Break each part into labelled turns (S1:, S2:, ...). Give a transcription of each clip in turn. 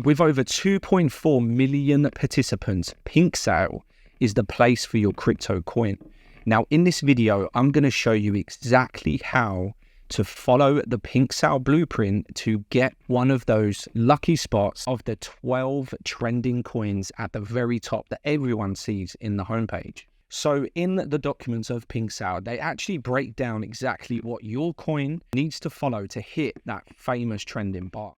S1: With over 2.4 million participants, Pinksale is the place for your crypto coin. Now, in this video, I'm going to show you exactly how to follow the Pinksale blueprint to get one of those lucky spots of the 12 trending coins at the very top that everyone sees in the homepage. So in the documents of Pinksale, they actually break down exactly what your coin needs to follow to hit that famous trending bar.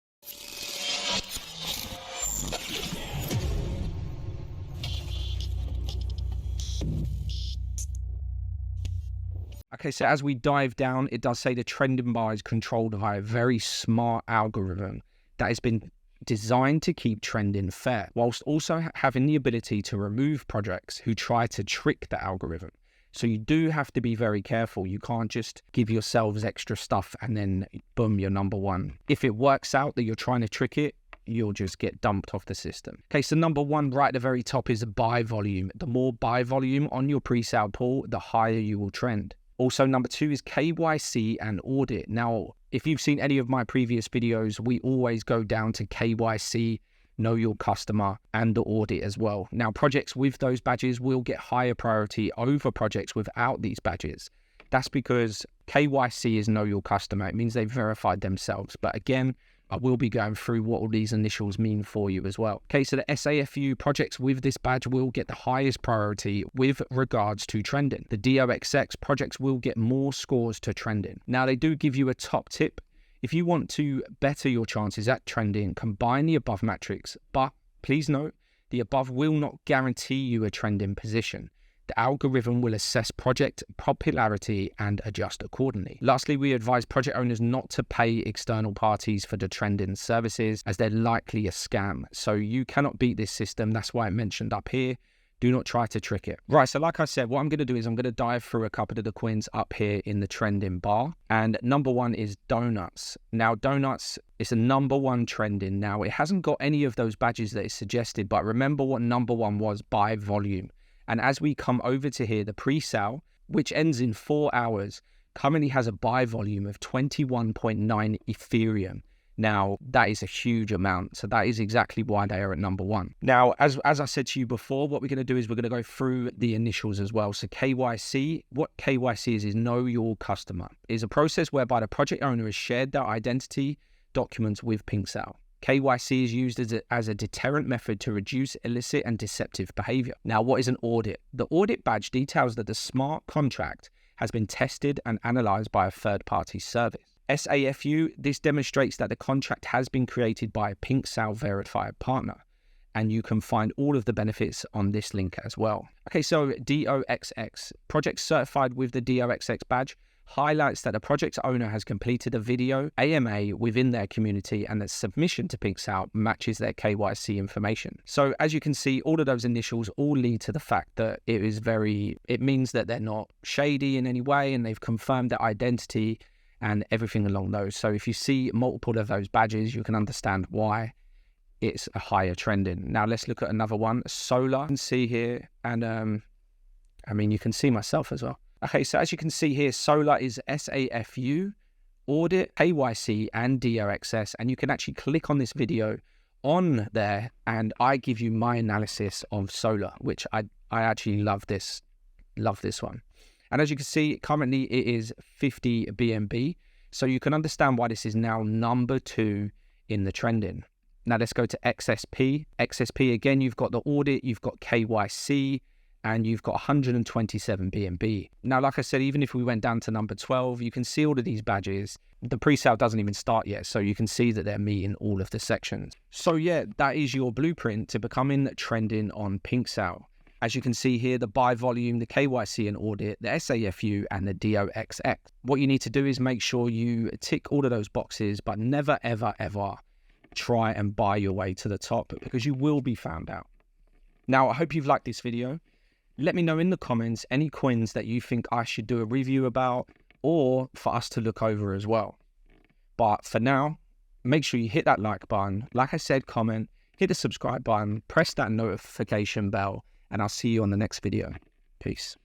S1: Okay, so as we dive down, it does say the trending bar is controlled by a very smart algorithm that has been designed to keep trending fair, whilst also having the ability to remove projects who try to trick the algorithm. So you do have to be very careful. You can't just give yourselves extra stuff and then boom, you're number one. If it works out that you're trying to trick it, you'll just get dumped off the system. Okay, so number one right at the very top is buy volume. The more buy volume on your pre-sale pool, the higher you will trend. Also, number two is KYC and audit. Now, if you've seen any of my previous videos, we always go down to KYC, know your customer, and the audit as well. Now, projects with those badges will get higher priority over projects without these badges. That's because KYC is know your customer. It means they've verified themselves. But again, I will be going through what all these initials mean for you as well. Okay, so the SAFU projects with this badge will get the highest priority with regards to trending. The DOXX projects will get more scores to trending. Now, they do give you a top tip. If you want to better your chances at trending, combine the above metrics, but please note, the above will not guarantee you a trending position. The algorithm will assess project popularity and adjust accordingly. Lastly, we advise project owners not to pay external parties for the trending services as they're likely a scam. So you cannot beat this system. That's why I mentioned up here. Do not try to trick it. Right, so like I said, what I'm going to do is I'm going to dive through a couple of the coins up here in the trending bar. And number one is Donuts. Now, Donuts is the number one trending. Now, it hasn't got any of those badges that is suggested, but remember what number one was by volume. And as we come over to here, the pre-sale, which ends in 4 hours, currently has a buy volume of 21.9 Ethereum. Now, that is a huge amount. So that is exactly why they are at number one. Now, as I said to you before, what we're going to do is we're going to go through the initials as well. So KYC, what KYC is know your customer. It is a process whereby the project owner has shared their identity documents with Pinksale. KYC is used as a deterrent method to reduce illicit and deceptive behavior. Now, what is an audit? The audit badge details that the smart contract has been tested and analyzed by a third-party service. SAFU, this demonstrates that the contract has been created by a Pinksale verified partner. And you can find all of the benefits on this link as well. Okay, so DOXX, project certified with the DOXX badge, highlights that the project owner has completed a video AMA within their community and that submission to Pinksale matches their KYC information. So as you can see, all of those initials all lead to the fact that it means that they're not shady in any way and they've confirmed their identity and everything along those. So if you see multiple of those badges, you can understand why it's a higher trending. Now let's look at another one, Solar. You can see here, and I mean, you can see myself as well. Okay, so as you can see here, Solar is SAFU, Audit, KYC, and DOXX, and you can actually click on this video on there, and I give you my analysis of Solar, which I actually love this one. And as you can see, currently it is 50 BNB, so you can understand why this is now number two in the trending. Now let's go to XSP. XSP, again, you've got the audit, you've got KYC, and you've got 127 BNB. Now, like I said, even if we went down to number 12, you can see all of these badges. The pre-sale doesn't even start yet, so you can see that they're meeting all of the sections. So yeah, that is your blueprint to becoming trending on Pinksale. As you can see here, the buy volume, the KYC and audit, the SAFU, and the DOXX. What you need to do is make sure you tick all of those boxes, but never, ever, ever try and buy your way to the top because you will be found out. Now, I hope you've liked this video. Let me know in the comments any coins that you think I should do a review about or for us to look over as well. But for now, make sure you hit that like button. Like I said, comment, hit the subscribe button, press that notification bell, and I'll see you on the next video. Peace.